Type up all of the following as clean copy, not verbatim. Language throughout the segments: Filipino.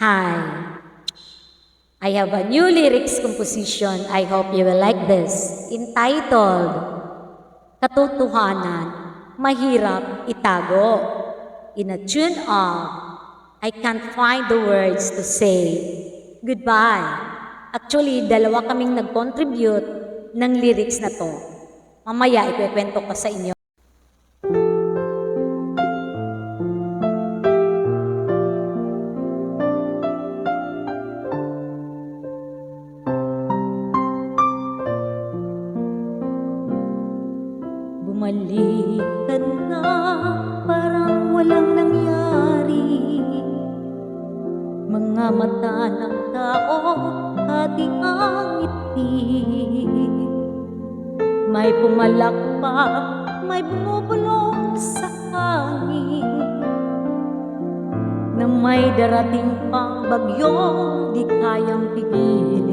Hi, I have a new lyrics composition. I hope you will like this. Entitled, Katotohanan, Mahirap Itago. In a tune of, I can't find the words to say goodbye. Actually, dalawa kaming nag-contribute ng lyrics na to. Mamaya, ikwento ko sa inyo. Bumalik ka na, parang walang nangyari. Mga mata ng tao, hati ang ngiti. May pumalakpak, may bumubulong sa hangin, na may darating pang bagyong di kayang pigilin.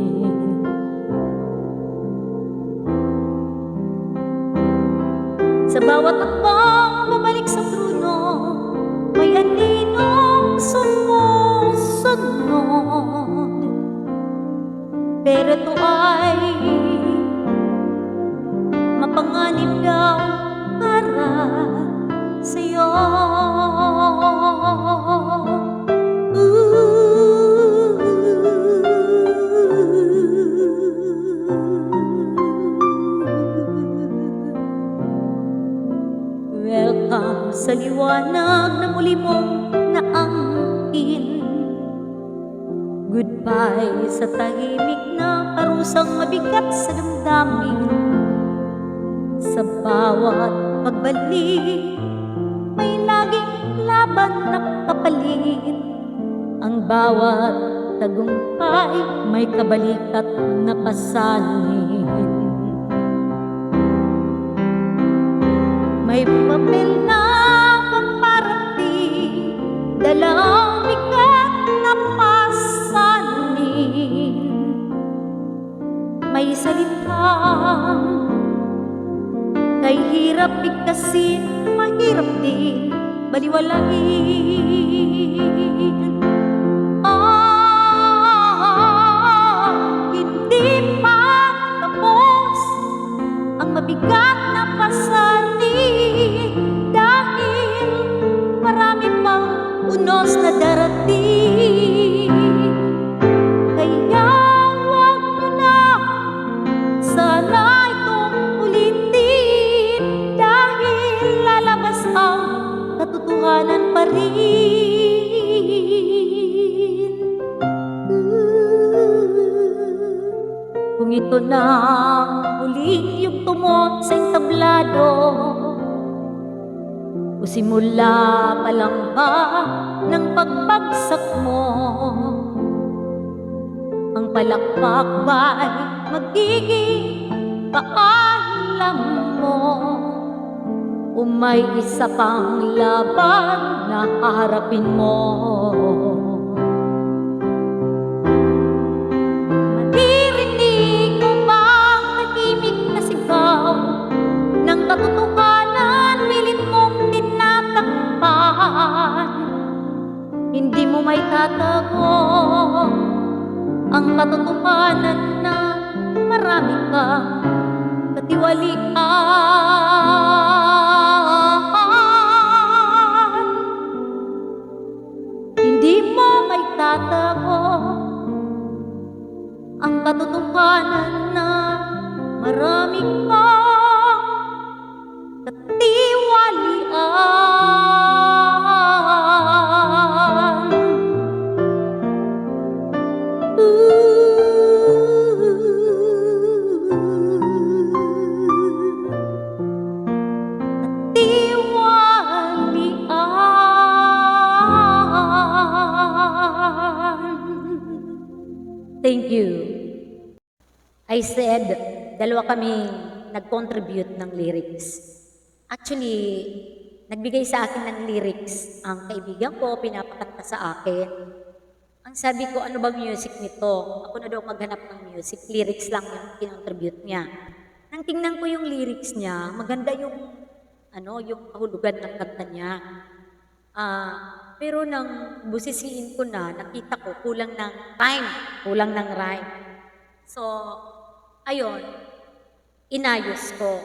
Sa bawat akbang babalik sa trono, may aninong sumusunod. Pero ito ay mapanganib daw para sa'yo. Welcome sa liwanag na muli mong naangkin. Goodbye sa tahimik na parusang mabigat sa damdamin. Sa bawat pagbalik, may laging laban na kapalit. Ang bawat tagumpay, may kabalikat na pasanin. May papel na paparating, dalang bigat na pasanin. May salitang kay hirap bigkasin, mahirap din baliwalain. Hindi pa tapos ang mabigat na pasanin, dahil marami pang unos na darating. Kaya huwag nyo na sana itong ulitin, dahil lalabas ang katotohanan pa rin. Kung ito na uli yung tumon sa entablado, o simula pa lang ba ng pagbagsak mo, ang palakpak ba'y magiging paalam mo, o may isa pang laban na haharapin mo? Maririnig mo bang tahimik na sigaw ng katotohanan, pilit mong tinatakpan? Hindi mo may tatago ang katotohanan na marami kang katiwalian. Hindi mo may tatago ang katotohanan na marami kang katiwalian. Thank you. I said, dalawa kami nag-contribute ng lyrics. Actually, nagbigay sa akin ng lyrics ang kaibigan ko, pinapakanta sa akin. Ang sabi ko, ano bang music nito? Ako na daw maghanap ng music. Lyrics lang yung kinontribute niya. Nang tingnan ko yung lyrics niya, maganda yung, yung kahulugan ng kanta niya. Pero nang busisiin ko na, nakita ko kulang ng rhyme. Kulang ng rhyme. So, ayun, inayos ko.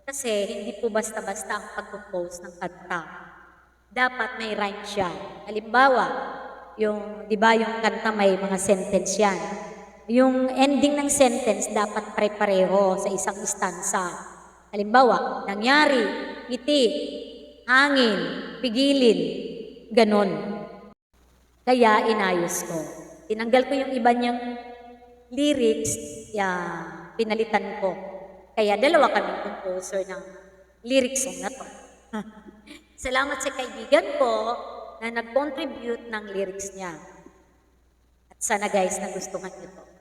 Kasi hindi po basta-basta ang pag-compose ng kanta. Dapat may rhyme siya. Halimbawa, yung, di ba yung kanta may mga sentence yan. Yung ending ng sentence dapat pare-pareho sa isang istansa. Halimbawa, nangyari, ngiti, hangin, pigilin, ganon. Kaya inayos ko. Tinanggal ko yung iba niyang lyrics, pinalitan ko. Kaya dalawa kaming composer ng lyrics song na to. Salamat sa kaibigan ko na nag-contribute ng lyrics niya. At sana guys, nagustuhan niyo to.